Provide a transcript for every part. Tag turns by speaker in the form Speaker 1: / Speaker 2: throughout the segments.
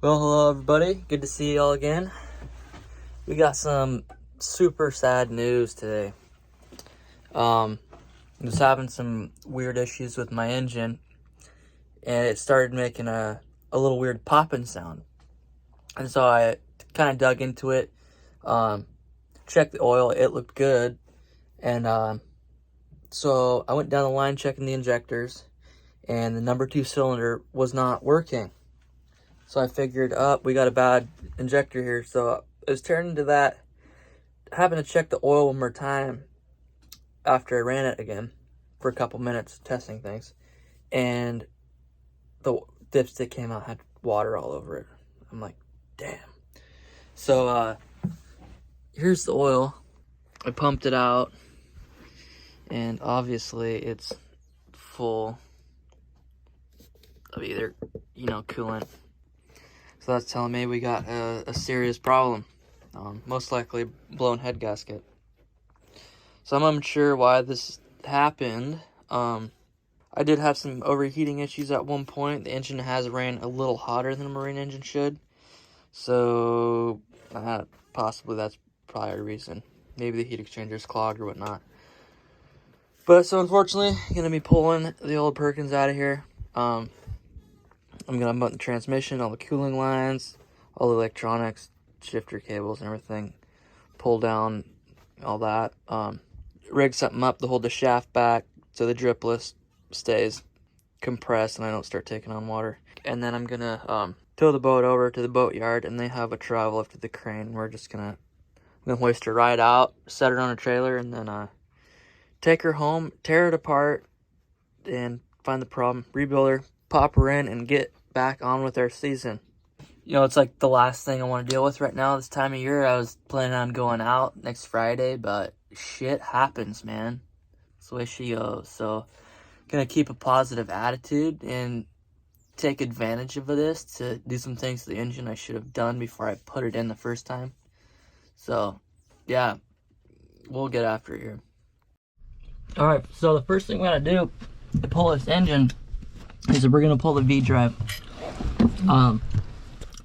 Speaker 1: Well, hello everybody. Good to see y'all again. We got some super sad news today. I was having some weird issues with my engine, and it started making a little weird popping sound. And so I kind of dug into it, checked the oil. It looked good, and so I went down the line checking the injectors, and the number 2 cylinder was not working. So I figured, we got a bad injector here. So I was turning to that, having to check the oil one more time after I ran it again for a couple minutes, testing things. And the dipstick came out, had water all over it. I'm like, damn. So here's the oil. I pumped it out, and obviously it's full of either, coolant. So that's telling me we got a serious problem. Most likely blown head gasket. So I'm unsure why this happened. I did have some overheating issues at one point. The engine has ran a little hotter than a marine engine should. So possibly that's probably a reason. Maybe the heat exchanger is clogged or whatnot. But so unfortunately, I'm going to be pulling the old Perkins out of here. I'm going to unbutton the transmission, all the cooling lines, all the electronics, shifter cables and everything. Pull down all that. Rig something up to hold the shaft back so the dripless stays compressed and I don't start taking on water. And then I'm going to tow the boat over to the boatyard, and they have a travel lift with the crane. We're just going to hoist her right out, set her on a trailer, and then take her home, tear it apart, and find the problem, rebuild her, pop her in, and get back on with our season. It's like the last thing I want to deal with right now this time of year. I was planning on going out next Friday, but shit happens, man. That's the way she goes. So gonna keep a positive attitude and take advantage of this to do some things to the engine I should have done before I put it in the first time. So yeah, we'll get after it here. Alright, so the first thing we're gonna do to pull this engine is that we're gonna pull the V-drive.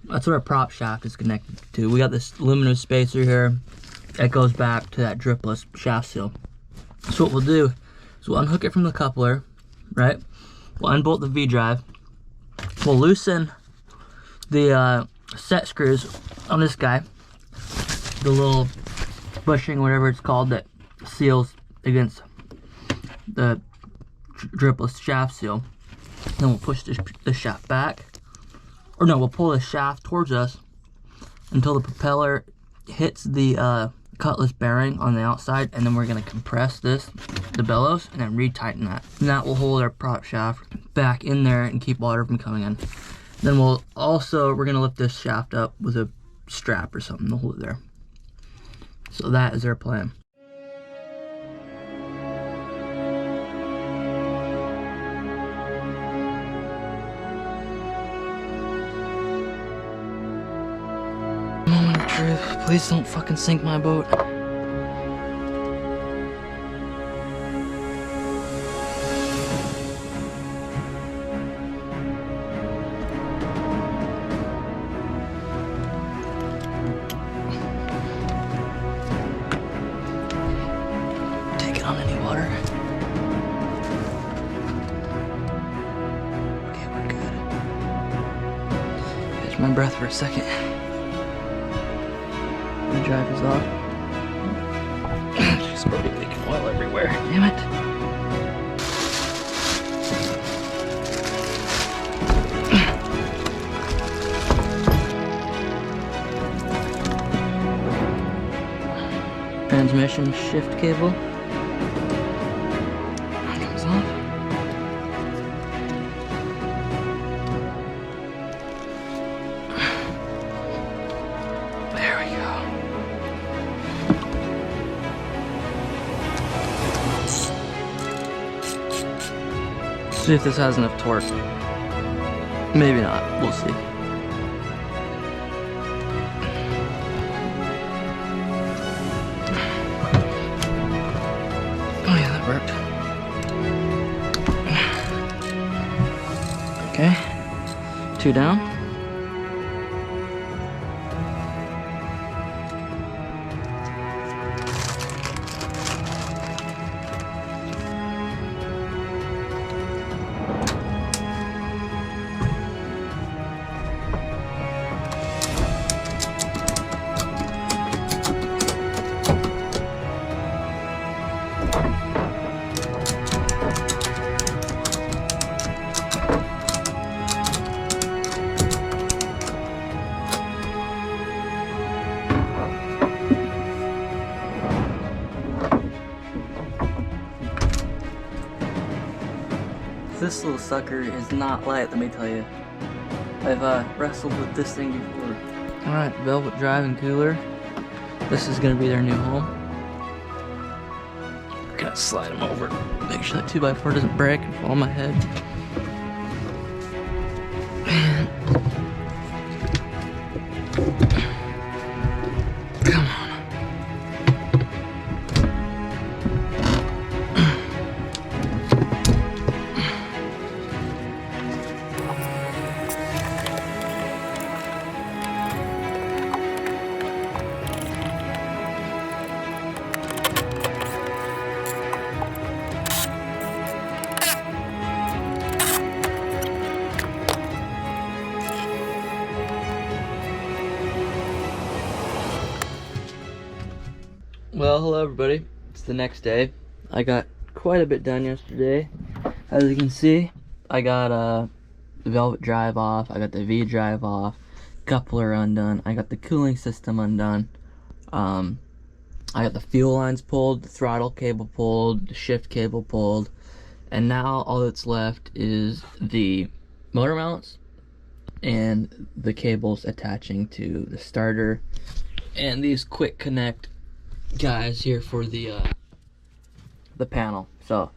Speaker 1: That's what our prop shaft is connected to. We got this aluminum spacer here that goes back to that dripless shaft seal. So what we'll do is we'll unhook it from the coupler, right? We'll unbolt the V-drive. We'll loosen the set screws on this guy, the little bushing, whatever it's called, that seals against the dripless shaft seal. Then we'll push the shaft back. Or no, we'll pull the shaft towards us until the propeller hits the cutlass bearing on the outside, and then we're going to compress the bellows, and then retighten that. And that will hold our prop shaft back in there and keep water from coming in. Then we're going to lift this shaft up with a strap or something to hold it there. So that is our plan. Moment of truth. Please don't fucking sink my boat. Take it on any water. Okay, we're good. Catch my breath for a second. The drive is off. She's probably leaking oil everywhere. Damn it. Transmission shift cable. That comes off. There we go. See if this has enough torque. Maybe not. We'll see. Oh yeah, that worked. Okay. 2 down. This little sucker is not light, let me tell you. I've wrestled with this thing before. Alright, Velvet Drive and Cooler. This is gonna be their new home. We're gonna slide them over. Make sure that 2x4 doesn't break and fall on my head. Come on. Well, hello everybody. It's the next day. I got quite a bit done yesterday. As you can see, I got the Velvet Drive off, I got the V drive off, coupler undone, I got the cooling system undone, I got the fuel lines pulled, the throttle cable pulled, the shift cable pulled, and now all that's left is the motor mounts and the cables attaching to the starter and these quick connect guys here for the panel. So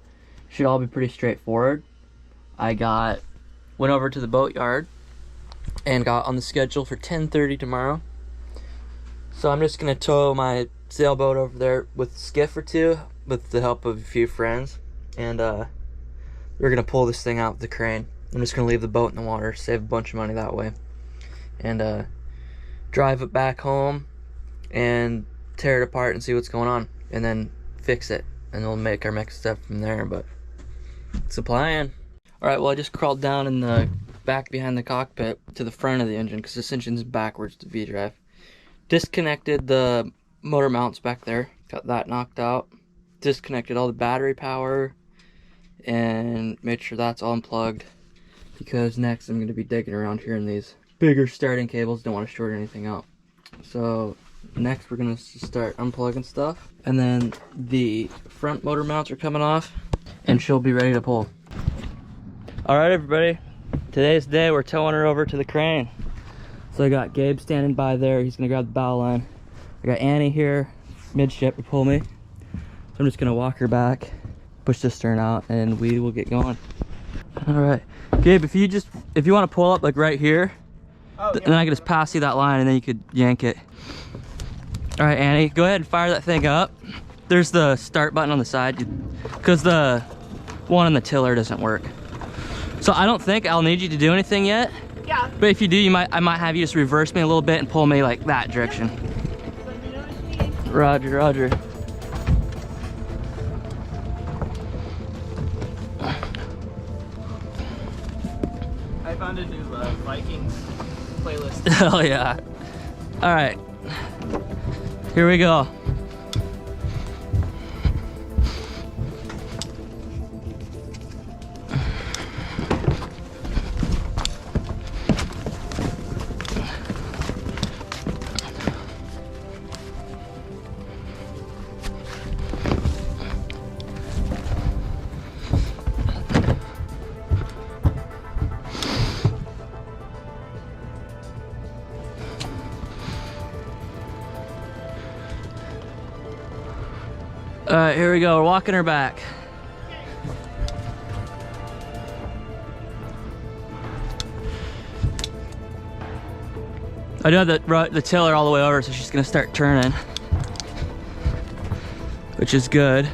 Speaker 1: should all be pretty straightforward. I went over to the boatyard and got on the schedule for 10:30 tomorrow. So I'm just gonna tow my sailboat over there with a skiff or two with the help of a few friends, and we're gonna pull this thing out with the crane. I'm just gonna leave the boat in the water, save a bunch of money that way, and drive it back home and tear it apart and see what's going on, and then fix it, and we'll make our next step from there. But it's a plan. Alright, well, I just crawled down in the back behind the cockpit to the front of the engine because this engine's backwards to V drive. Disconnected the motor mounts back there, got that knocked out. Disconnected all the battery power and made sure that's all unplugged, because next I'm going to be digging around here in these bigger starting cables. Don't want to short anything out. So next we're gonna start unplugging stuff, and then the front motor mounts are coming off and she'll be ready to pull. All right everybody, today's the day we're towing her over to the crane. So I got Gabe standing by there, he's gonna grab the bow line. I got Annie here midship to pull me, so I'm just gonna walk her back, push the stern out, and we will get going. All right, Gabe, if you want to pull up like right here, then I can just pass you that line and then you could yank it. All right, Annie, go ahead and fire that thing up. There's the start button on the side, because the one on the tiller doesn't work. So I don't think I'll need you to do anything yet.
Speaker 2: Yeah.
Speaker 1: But if you do, I might have you just reverse me a little bit and pull me like that direction. Roger, roger.
Speaker 2: I found a new Vikings playlist.
Speaker 1: Oh yeah. All right. Here we go. All right, here we go. We're walking her back. I do have the tiller all the way over, so she's gonna start turning, which is good.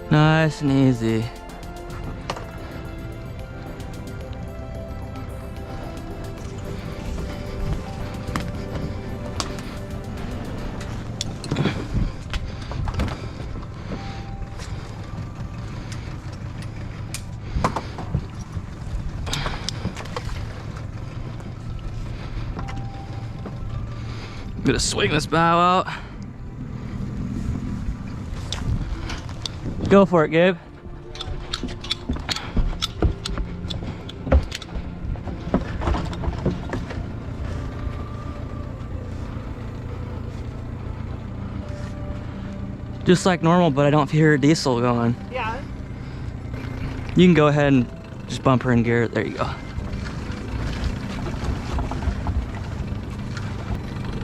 Speaker 1: Nice and easy. I'm gonna swing this bow out. Go for it, Gabe. Just like normal, but I don't hear a diesel going.
Speaker 2: Yeah.
Speaker 1: You can go ahead and just bump her in gear. There you go.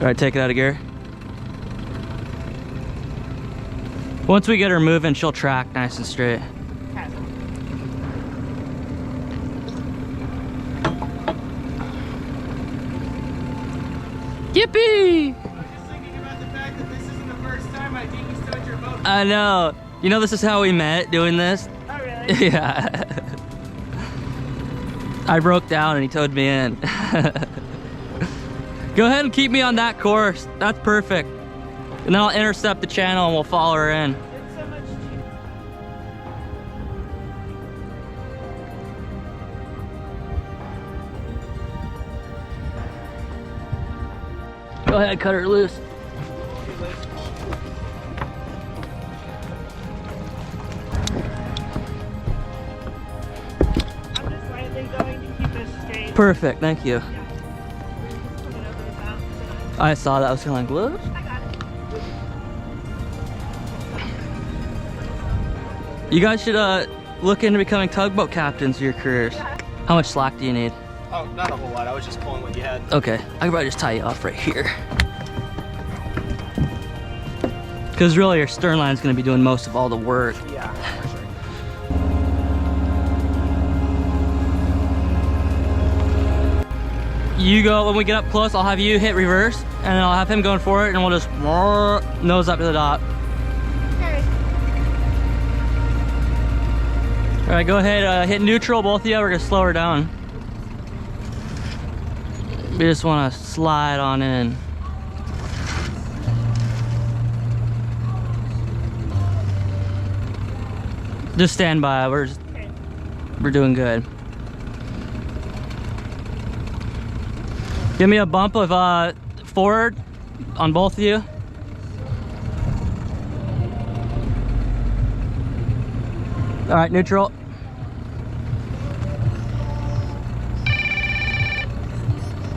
Speaker 1: All right, take it out of gear. Once we get her moving, she'll track nice and straight. Yippee! I know. You know, this is how we met, doing this?
Speaker 2: Oh, really?
Speaker 1: Yeah. I broke down and he towed me in. Go ahead and keep me on that course. That's perfect. And then I'll intercept the channel and we'll follow her in.
Speaker 2: It's so much cheaper.
Speaker 1: Go ahead, cut her loose.
Speaker 2: I'm just lightly going to keep us straight.
Speaker 1: Perfect, thank you.
Speaker 2: Yeah. Put it over the top, so
Speaker 1: I saw that. I was feeling loose.
Speaker 2: I got it.
Speaker 1: You guys should look into becoming tugboat captains for your careers. How much slack do you need?
Speaker 3: Oh, not a whole lot. I was just pulling what you had.
Speaker 1: Okay, I could probably just tie you off right here. Because really your stern line is going to be doing most of all the work.
Speaker 3: Yeah, for sure.
Speaker 1: You go, when we get up close, I'll have you hit reverse, and then I'll have him going for it, and we'll just nose up to the dock.
Speaker 2: Okay.
Speaker 1: All right, go ahead, hit neutral, both of you. We're gonna slow her down. We just wanna slide on in. Just stand by, we're doing good. Give me a bump of forward on both of you. All right, neutral.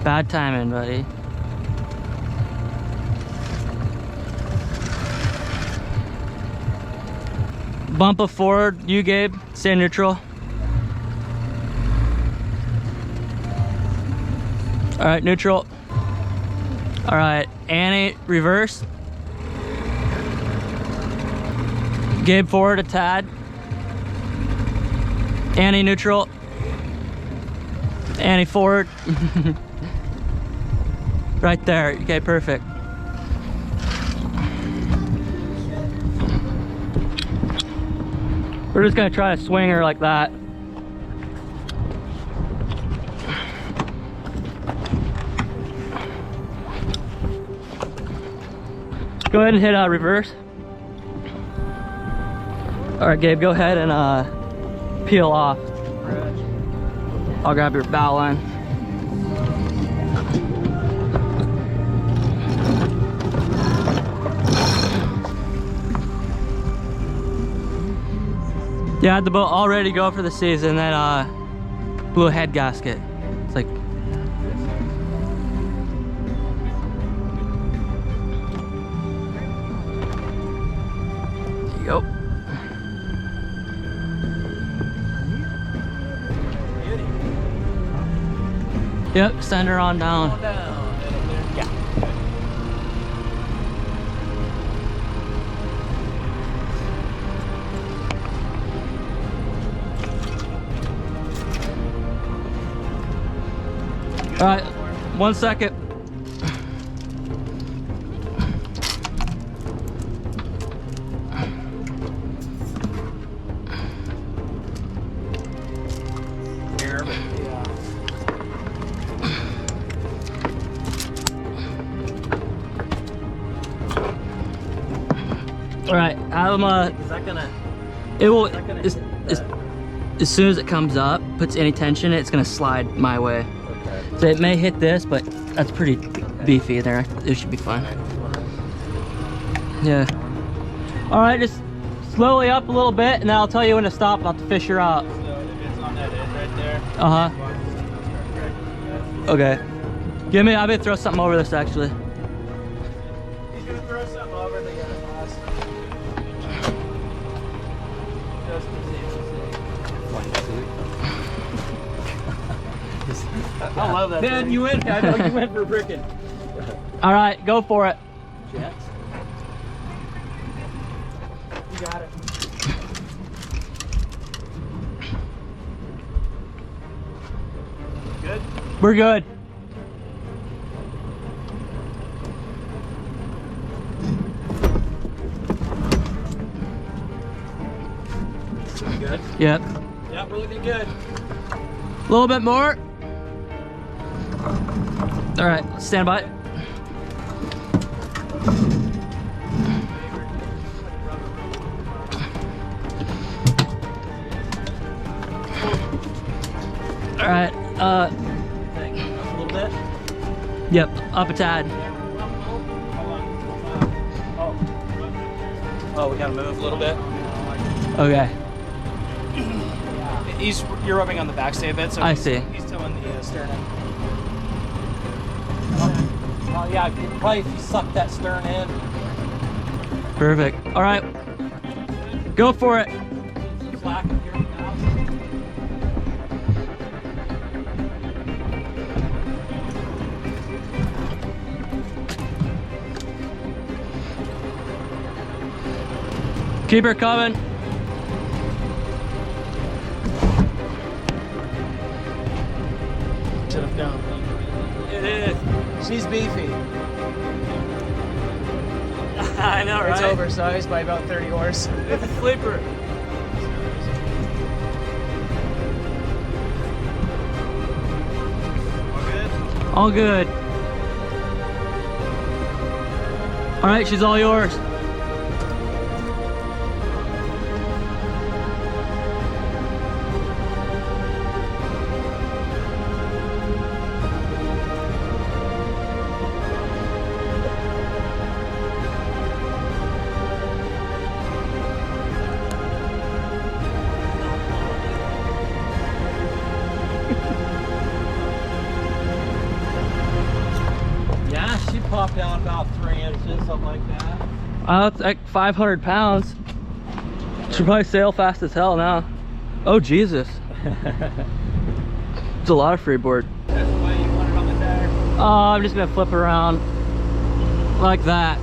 Speaker 1: Bad timing, buddy. Bump of forward, you Gabe, stay neutral. All right, neutral. All right, Annie, reverse. Gabe forward a tad. Annie, neutral. Annie, forward. Right there, okay, perfect. We're just gonna try to swing her like that. Go ahead and hit reverse. All right, Gabe, go ahead and peel off. I'll grab your bow line. Yeah, I had the boat all ready to go for the season, then blew a head gasket. It's like, there you go. Yep, send her on down.
Speaker 3: Yeah.
Speaker 1: All right, 1 second. All right,
Speaker 3: Is that gonna?
Speaker 1: it will,
Speaker 3: Is that gonna
Speaker 1: as
Speaker 3: hit
Speaker 1: as soon as it comes up, puts any tension in it, it's gonna slide my way.
Speaker 3: Okay.
Speaker 1: So it may hit this, but that's pretty beefy there. It should be fine. Yeah. All right, just slowly up a little bit, and then I'll tell you when to stop and I'll have to fish her out.
Speaker 3: So if it's on that end right there.
Speaker 1: Uh-huh. Okay. I'll throw something over this actually.
Speaker 3: He's Throw something over the other boss. Just to see I love that.
Speaker 1: Man,
Speaker 3: thing.
Speaker 1: you went. I know you went for frickin'. All right, go for it.
Speaker 3: Jets. You got it. Good?
Speaker 1: We're good.
Speaker 3: Looking good?
Speaker 1: Yep.
Speaker 3: Yeah, we're looking good.
Speaker 1: A little bit more. All right, stand by. All right,
Speaker 3: Up a little bit.
Speaker 1: yep, up a tad.
Speaker 3: Oh, we gotta move a little bit.
Speaker 1: Okay,
Speaker 3: You're rubbing on the backstay a bit, so
Speaker 1: I see.
Speaker 3: He's towing the stern in. Oh yeah, probably if you suck that stern in.
Speaker 1: Perfect. All right, go for it.
Speaker 3: Slack here now.
Speaker 1: Keep her coming.
Speaker 3: Should have known.
Speaker 1: It is.
Speaker 3: She's beefy.
Speaker 1: I know, right?
Speaker 3: It's oversized by about 30 horse.
Speaker 1: It's a sleeper. All good. All right, she's all yours.
Speaker 3: Yeah, she popped out about 3 inches, something like that.
Speaker 1: It's like 500 pounds. She'll probably sail fast as hell now. Oh, Jesus. It's a lot of freeboard.
Speaker 3: That's the way you want it on the tire.
Speaker 1: I'm just gonna flip around like that.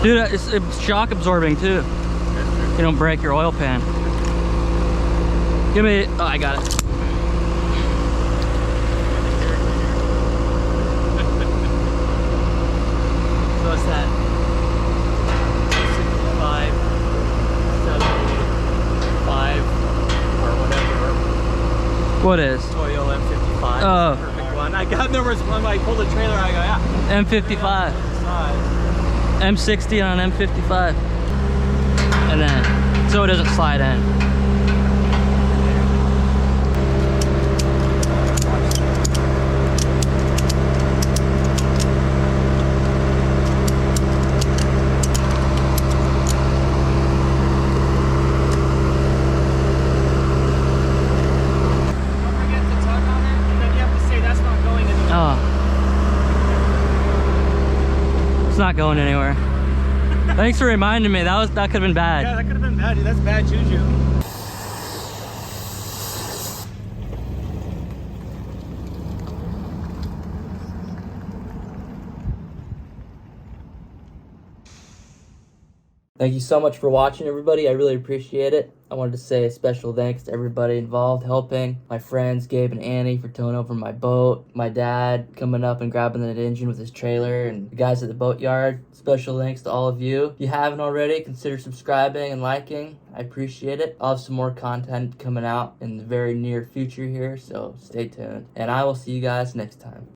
Speaker 1: Dude, it's shock absorbing too. You don't break your oil pan. Give me, oh, I got it.
Speaker 3: So what's that? 65, 75, or whatever.
Speaker 1: What is?
Speaker 3: Toyo M55.
Speaker 1: Oh.
Speaker 3: Perfect one. I got numbers when I pulled the trailer, I go, yeah.
Speaker 1: M55.
Speaker 3: Size.
Speaker 1: M60 on an M55. And then, so it doesn't slide in.
Speaker 3: Don't forget to tug on it, and then you have to say that's not going anywhere.
Speaker 1: Oh. It's not going anywhere. Thanks for reminding me. That could have been bad.
Speaker 3: Yeah, that could have been bad, dude. That's bad juju.
Speaker 1: Thank you so much for watching, everybody. I really appreciate it. I wanted to say a special thanks to everybody involved helping. My friends, Gabe and Annie, for towing over my boat. My dad coming up and grabbing that engine with his trailer. And the guys at the boatyard. Special thanks to all of you. If you haven't already, consider subscribing and liking. I appreciate it. I'll have some more content coming out in the very near future here, so stay tuned. And I will see you guys next time.